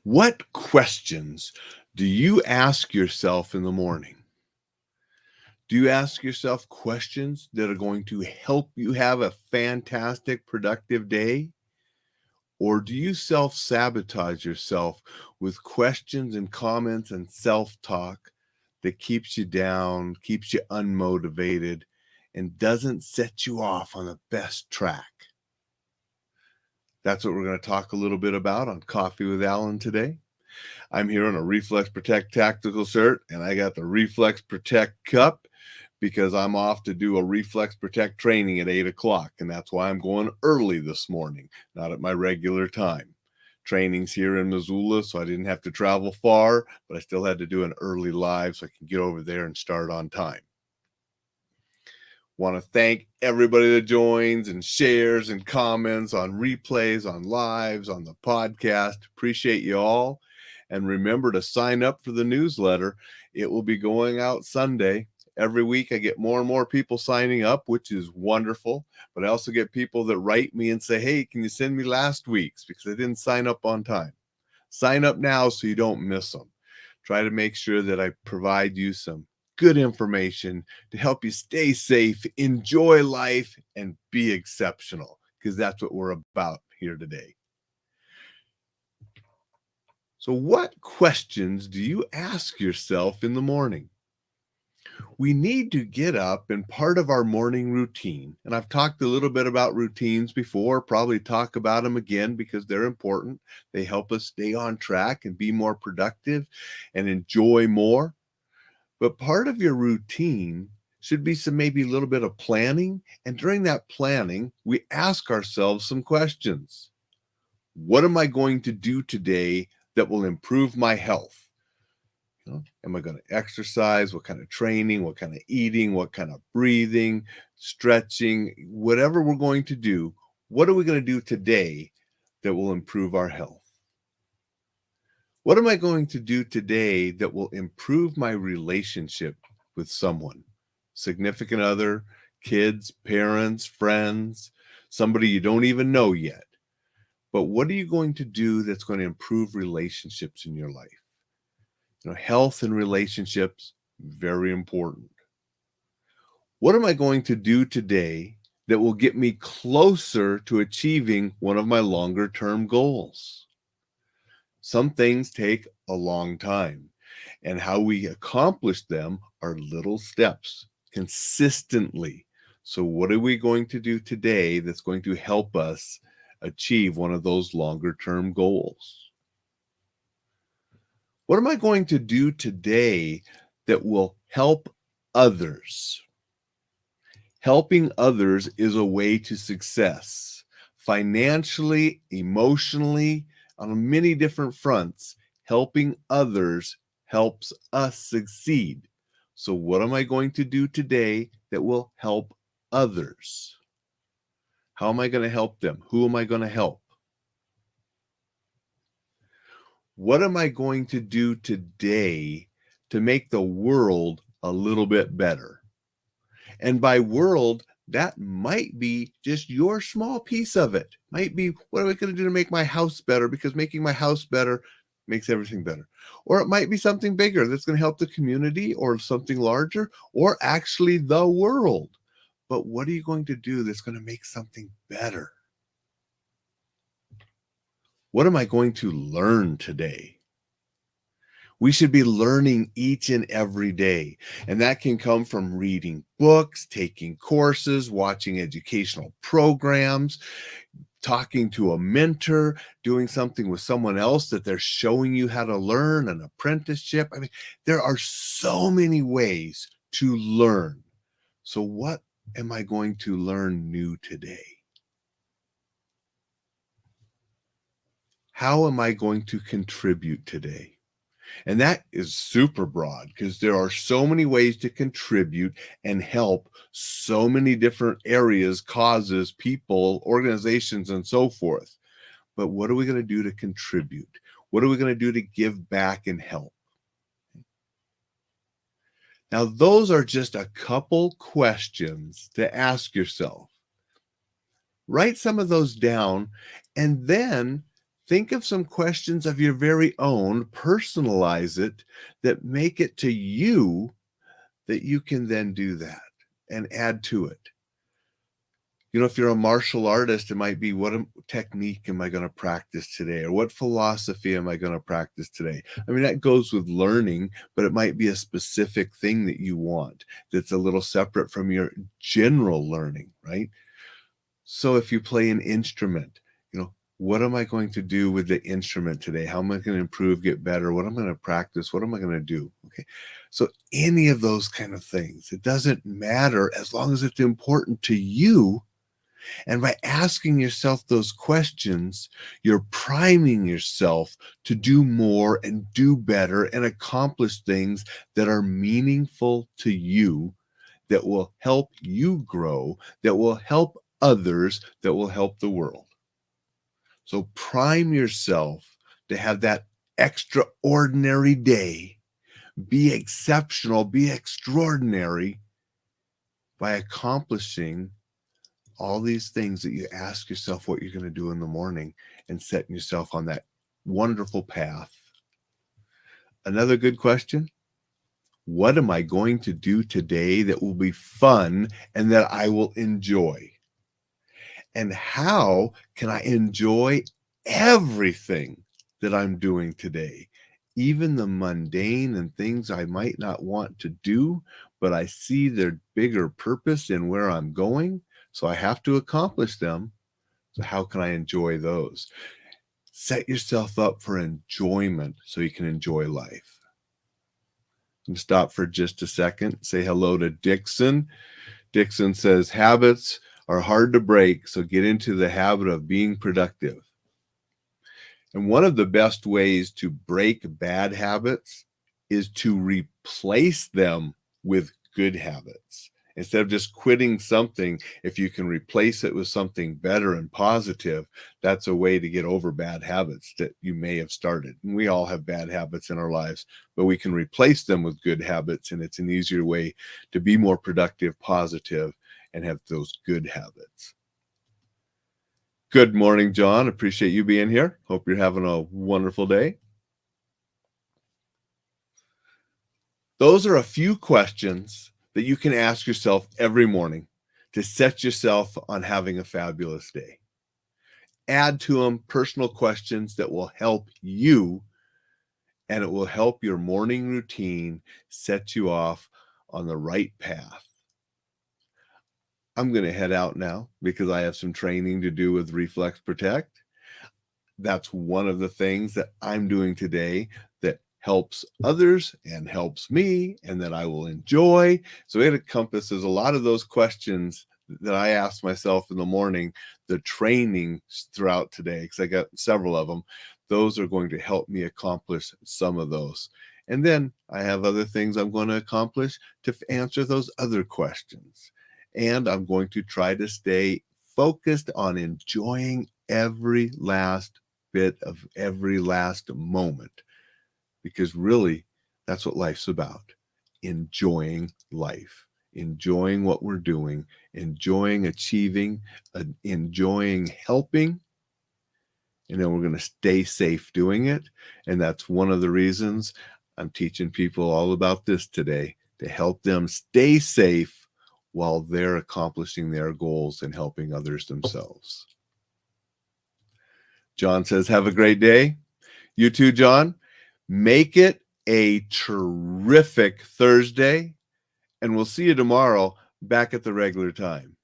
What questions do you ask yourself in the morning? Do you ask yourself questions that are going to help you have a fantastic, productive day? Or do you self sabotage yourself with questions and comments and self talk that keeps you down, keeps you unmotivated, and doesn't set you off on the best track? That's what we're going to talk a little bit about on Coffee with Alain today. I'm here on a Reflex Protect tactical shirt, and I got the Reflex Protect cup because I'm off to do a Reflex Protect training at 8 o'clock, and that's why I'm going early this morning, not at my regular time. Training's here in Missoula, so I didn't have to travel far, but I still had to do an early live so I can get over there and start on time. Want to thank everybody that joins and shares and comments on replays, on lives, on the podcast. Appreciate you all. And remember to sign up for the newsletter. It will be going out Sunday. Every week I get more and more people signing up, which is wonderful. But I also get people that write me and say, hey, can you send me last week's? Because I didn't sign up on time. Sign up now so you don't miss them. Try to make sure that I provide you some good information to help you stay safe, enjoy life, and be exceptional, because that's what we're about here today. So, what questions do you ask yourself in the morning? We need to get up, and part of our morning routine, and I've talked a little bit about routines before, probably talk about them again because they're important. They help us stay on track and be more productive and enjoy more. But part of your routine should be some maybe a little bit of planning. And during that planning, we ask ourselves some questions. What am I going to do today that will improve my health? Am I going to exercise? What kind of training? What kind of eating? What kind of breathing, stretching, whatever we're going to do? What are we going to do today that will improve our health? What am I going to do today that will improve my relationship with someone, significant other, kids, parents, friends, somebody you don't even know yet? But what are you going to do that's going to improve relationships in your life? Health and relationships, very important. What am I going to do today that will get me closer to achieving one of my longer term goals? Some things take a long time, and how we accomplish them are little steps consistently. So, what are we going to do today that's going to help us achieve one of those longer term goals? What am I going to do today that will help others? Helping others is a way to success financially, emotionally, on many different fronts. Helping others helps us succeed. So, what am I going to do today that will help others? How am I going to help them? Who am I going to help? What am I going to do today to make the world a little bit better? And by world, that might be just your small piece of it. Might be, what am I going to do to make my house better? Because making my house better makes everything better. Or it might be something bigger that's going to help the community or something larger or actually the world. But what are you going to do that's going to make something better? What am I going to learn today? We should be learning each and every day. And that can come from reading books, taking courses, watching educational programs, talking to a mentor, doing something with someone else that they're showing you how to learn, an apprenticeship. I mean, there are so many ways to learn. So, what am I going to learn new today? How am I going to contribute today? And that is super broad because there are so many ways to contribute and help so many different areas, causes, people, organizations, and so forth. But what are we going to do to contribute? What are we going to do to give back and help? Now, those are just a couple questions to ask yourself. Write some of those down and then Think of some questions of your very own, personalize it, that make it to you, that you can then do that and add to it. If you're a martial artist, it might be, technique am I going to practice today? Or what philosophy am I going to practice today? I mean, that goes with learning, but it might be a specific thing that you want that's a little separate from your general learning, right? So if you play an instrument, what am I going to do with the instrument today? How am I going to improve, get better? What am I going to practice? What am I going to do? Okay. So any of those kind of things, it doesn't matter as long as it's important to you. And by asking yourself those questions, you're priming yourself to do more and do better and accomplish things that are meaningful to you, that will help you grow, that will help others, that will help the world. So prime yourself to have that extraordinary day. Be exceptional, be extraordinary by accomplishing all these things that you ask yourself what you're going to do in the morning, and setting yourself on that wonderful path. Another good question: what am I going to do today that will be fun and that I will enjoy? And how can I enjoy everything that I'm doing today? Even the mundane and things I might not want to do, but I see their bigger purpose in where I'm going, so I have to accomplish them. So how can I enjoy those? Set yourself up for enjoyment so you can enjoy life. And stop for just a second. Say hello to Dixon. Dixon says, habits are hard to break, so get into the habit of being productive. And one of the best ways to break bad habits is to replace them with good habits. Instead of just quitting something, if you can replace it with something better and positive, that's a way to get over bad habits that you may have started. And we all have bad habits in our lives, but we can replace them with good habits, and it's an easier way to be more productive, positive, and have those good habits. Good morning, John. Appreciate you being here. Hope you're having a wonderful day. Those are a few questions that you can ask yourself every morning to set yourself on having a fabulous day. Add to them personal questions that will help you, and it will help your morning routine set you off on the right path. I'm going to head out now because I have some training to do with Reflex Protect. That's one of the things that I'm doing today that helps others and helps me, and that I will enjoy. So it encompasses a lot of those questions that I ask myself in the morning, the training throughout today, because I got several of them. Those are going to help me accomplish some of those. And then I have other things I'm going to accomplish to answer those other questions. And I'm going to try to stay focused on enjoying every last bit of every last moment, because really that's what life's about. Enjoying life, enjoying what we're doing, enjoying achieving, enjoying helping, and then we're going to stay safe doing it. And that's one of the reasons I'm teaching people all about this today, to help them stay safe while they're accomplishing their goals and helping others themselves. John says, have a great day. You too, John. Make it a terrific Thursday, and we'll see you tomorrow back at the regular time.